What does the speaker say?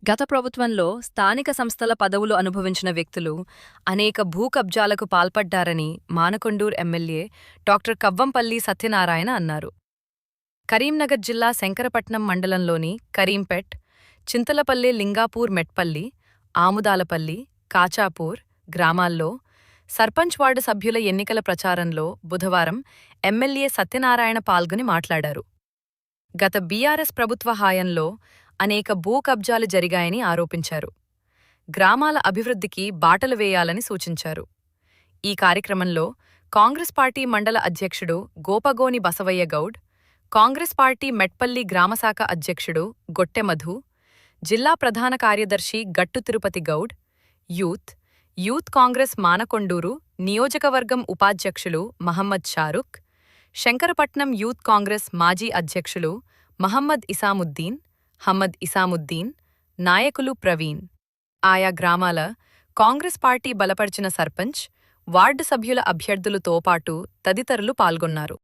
గత ప్రభుత్వంలో స్థానిక సంస్థల పదవులు అనుభవించిన వ్యక్తులు అనేక భూ కబ్జాలకు పాల్పడ్డారని మానకొండూర్ ఎమ్మెల్యే డాక్టర్ కవ్వంపల్లి సత్యనారాయణ అన్నారు. కరీంనగర్ జిల్లా శంకరపట్నం మండలంలోని కరీంపేట్, చింతలపల్లె, లింగాపూర్, మెట్పల్లి, ఆముదాలపల్లి, కాచాపూర్ గ్రామాల్లో సర్పంచ్ వార్డు సభ్యుల ఎన్నికల ప్రచారంలో బుధవారం ఎమ్మెల్యే సత్యనారాయణ పాల్గొని మాట్లాడారు. గత బీఆర్ఎస్ ప్రభుత్వ హయాంలో అనేక భూ కబ్జాలు జరిగాయని ఆరోపించారు. గ్రామాల అభివృద్ధికి బాటలు వేయాలని సూచించారు. ఈ కార్యక్రమంలో కాంగ్రెస్ పార్టీ మండల అధ్యక్షుడు గోపగోని బసవయ్య గౌడ్, కాంగ్రెస్ పార్టీ మెట్పల్లి గ్రామశాఖ అధ్యక్షుడు గొట్టె మధు, జిల్లా ప్రధాన కార్యదర్శి గట్టు తిరుపతి గౌడ్, యూత్ కాంగ్రెస్ మానకొండూరు నియోజకవర్గం ఉపాధ్యక్షులు మహమ్మద్ షారుఖ్, శంకరపట్నం యూత్ కాంగ్రెస్ మాజీ అధ్యక్షులు మహమ్మద్ ఇసాముద్దీన్, నాయకులు ప్రవీణ్, ఆయా గ్రామాల కాంగ్రెస్ పార్టీ బలపర్చిన సర్పంచ్, వార్డు సభ్యుల అభ్యర్థులతో పాటు తదితరులు పాల్గొన్నారు.